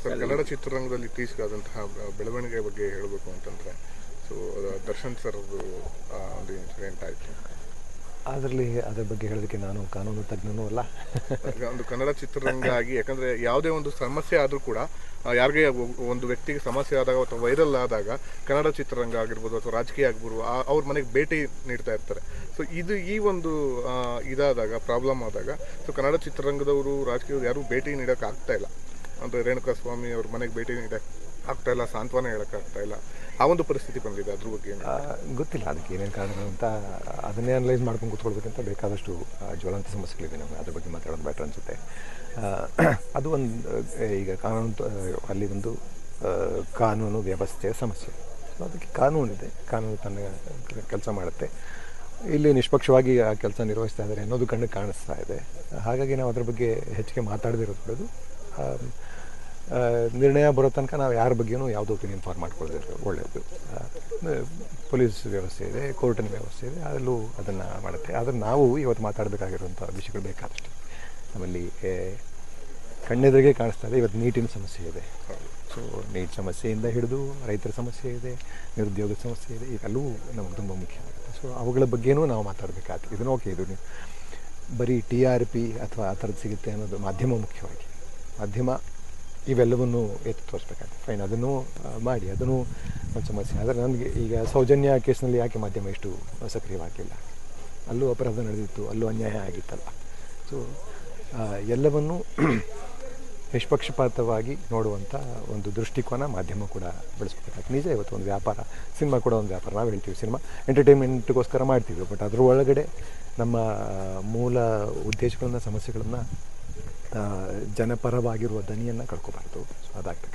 Sir, Kannada ಚಿತ್ರರಂಗದಲ್ಲಿ ಇತ್ತೀಚೆಗಾದಂತಹ ಬೆಳವಣಿಗೆ ಬಗ್ಗೆ ಹೇಳಬೇಕು ಅಂತಂದರೆ, ಸೊ ದರ್ಶನ್ ಸರ್ ಒಂದು ಇನ್ಸಿಡೆಂಟ್ ಆಯಿತು. ಅದರಲ್ಲಿ ಅದರ ಬಗ್ಗೆ ಹೇಳೋದಕ್ಕೆ ನಾನು ಕಾನೂನು ತಜ್ಞನೂ ಅಲ್ಲ. ಒಂದು ಕನ್ನಡ ಚಿತ್ರರಂಗ ಆಗಿ, ಯಾಕಂದರೆ ಯಾವುದೇ ಒಂದು ಸಮಸ್ಯೆ ಆದರೂ ಕೂಡ ಯಾರಿಗೆ ಒಂದು ವ್ಯಕ್ತಿಗೆ ಸಮಸ್ಯೆ ಆದಾಗ ಅಥವಾ ವೈರಲ್ ಆದಾಗ ಕನ್ನಡ ಚಿತ್ರರಂಗ ಆಗಿರ್ಬೋದು ಅಥವಾ ರಾಜಕೀಯ ಆಗ್ಬೋದು ಅವ್ರ ಮನೆಗೆ ಭೇಟಿ ನೀಡ್ತಾ ಇರ್ತಾರೆ. ಸೊ ಇದು ಈ ಒಂದು ಇದಾದಾಗ, ಪ್ರಾಬ್ಲಮ್ ಆದಾಗ, ಸೊ ಕನ್ನಡ ಚಿತ್ರರಂಗದವರು ರಾಜಕೀಯದವರು ಯಾರೂ ಭೇಟಿ ನೀಡೋಕೆ ಆಗ್ತಾ ಇಲ್ಲ. ಅಂದರೆ ರೇಣುಕಾ ಸ್ವಾಮಿ ಅವ್ರ ಮನೆಗೆ ಭೇಟಿ ನೀಡೋಕ್ಕೆ ಆಗ್ತಾ ಇಲ್ಲ, ಸಾಂತ್ವನ ಹೇಳೋಕ್ಕಾಗ್ತಾ ಇಲ್ಲ. ಆ ಒಂದು ಪರಿಸ್ಥಿತಿ ಬಂದಿದೆ. ಅದ್ರ ಬಗ್ಗೆ ಗೊತ್ತಿಲ್ಲ ಅದಕ್ಕೆ ಏನೇನು ಕಾರಣಗಳು ಅಂತ. ಅದನ್ನೇ ಅನಲೈಸ್ ಮಾಡ್ಕೊಂಡು ಕೂತ್ಕೊಳ್ಬೇಕಂತ ಬೇಕಾದಷ್ಟು ಜ್ವಲಂತ ಸಮಸ್ಯೆಗಳಿವೆ. ನಮಗೆ ಅದ್ರ ಬಗ್ಗೆ ಮಾತಾಡೋದು ಬೆಟರ್ ಅನಿಸುತ್ತೆ. ಅದು ಒಂದು ಈಗ ಅಲ್ಲಿ ಒಂದು ಕಾನೂನು ವ್ಯವಸ್ಥೆಯ ಸಮಸ್ಯೆ. ಅದಕ್ಕೆ ಕಾನೂನಿದೆ, ಕಾನೂನು ತನ್ನ ಕೆಲಸ ಮಾಡುತ್ತೆ. ಇಲ್ಲಿ ನಿಷ್ಪಕ್ಷವಾಗಿ ಆ ಕೆಲಸ ನಿರ್ವಹಿಸ್ತಾ ಇದ್ದಾರೆ ಅನ್ನೋದು ಕಣ್ಣಿಗೆ ಕಾಣಿಸ್ತಾ ಇದೆ. ಹಾಗಾಗಿ ನಾವು ಅದ್ರ ಬಗ್ಗೆ ಹೆಚ್ಚಿಗೆ ಮಾತಾಡದಿರೋದು ನಿರ್ಣಯ ಬರೋ ತನಕ ನಾವು ಯಾರ ಬಗ್ಗೆಯೂ ಯಾವುದೋ ಒಪಿನಿಯನ್ ಫಾರ್ಮ್ ಮಾಡ್ಕೊಳ್ಳೋದಿಲ್ಲ, ಒಳ್ಳೆಯದು. ಪೊಲೀಸ್ ವ್ಯವಸ್ಥೆ ಇದೆ, ಕೋರ್ಟಿನ ವ್ಯವಸ್ಥೆ ಇದೆ, ಅಲ್ಲೂ ಅದನ್ನು ಮಾಡುತ್ತೆ. ಆದರೆ ನಾವು ಇವತ್ತು ಮಾತಾಡಬೇಕಾಗಿರುವಂಥ ವಿಷಯಗಳು ಬೇಕಾದಷ್ಟು. ನಮ್ಮಲ್ಲಿ ಕಣ್ಣೆದುರಿಗೆ ಕಾಣಿಸ್ತಾ ಇದೆ. ಇವತ್ತು ನೀಟಿನ ಸಮಸ್ಯೆ ಇದೆ. ಸೊ ನೀಟ್ ಸಮಸ್ಯೆಯಿಂದ ಹಿಡಿದು ರೈತರ ಸಮಸ್ಯೆ ಇದೆ, ನಿರುದ್ಯೋಗದ ಸಮಸ್ಯೆ ಇದೆ, ಇವೆಲ್ಲವೂ ನಮಗೆ ತುಂಬ ಮುಖ್ಯ ಆಗುತ್ತೆ. ಸೊ ಅವುಗಳ ಬಗ್ಗೆಯೂ ನಾವು ಮಾತಾಡಬೇಕಾಗ್ತದೆ. ಇದನ್ನು ಓಕೆ, ಇದು ಬರೀ TRP ಅಥವಾ ಆ ಥರದ್ದು ಸಿಗುತ್ತೆ ಅನ್ನೋದು ಮಾಧ್ಯಮ ಮುಖ್ಯವಾಗಿ. ಮಾಧ್ಯಮ ಇವೆಲ್ಲವನ್ನೂ ಎತ್ತಿ ತೋರಿಸ್ಬೇಕಾಗ್ತದೆ. ಫೈನ್, ಅದನ್ನು ಮಾಡಿ, ಅದನ್ನು ಒಂದು ಸಮಸ್ಯೆ. ಆದರೆ ನನಗೆ ಈಗ ಸೌಜನ್ಯ ಕೇಸ್ನಲ್ಲಿ ಯಾಕೆ ಮಾಧ್ಯಮ ಇಷ್ಟು ಸಕ್ರಿಯವಾಗಿಲ್ಲ? ಅಲ್ಲೂ ಅಪರಾಧ ನಡೆದಿತ್ತು, ಅಲ್ಲೂ ಅನ್ಯಾಯ ಆಗಿತ್ತಲ್ಲ. ಸೊ ಎಲ್ಲವನ್ನೂ ನಿಷ್ಪಕ್ಷಪಾತವಾಗಿ ನೋಡುವಂಥ ಒಂದು ದೃಷ್ಟಿಕೋನ ಮಾಧ್ಯಮ ಕೂಡ ಬೆಳೆಸ್ಬೇಕಾಗ್ತದೆ. ನಿಜ, ಇವತ್ತು ಒಂದು ವ್ಯಾಪಾರ, ಸಿನಿಮಾ ಕೂಡ ಒಂದು ವ್ಯಾಪಾರ. ನಾವು ಹೇಳ್ತೀವಿ ಸಿನಿಮಾ ಎಂಟರ್ಟೈನ್ಮೆಂಟ್ಗೋಸ್ಕರ ಮಾಡ್ತೀವಿ, ಬಟ್ ಅದರ ಒಳಗಡೆ ನಮ್ಮ ಮೂಲ ಉದ್ದೇಶಗಳನ್ನು, ಸಮಸ್ಯೆಗಳನ್ನು, ಜನಪರವಾಗಿರುವ ದನಿಯನ್ನು ಕಳ್ಕೊಬಾರ್ದು. ಸೊ ಅದಾಗ್ತದೆ.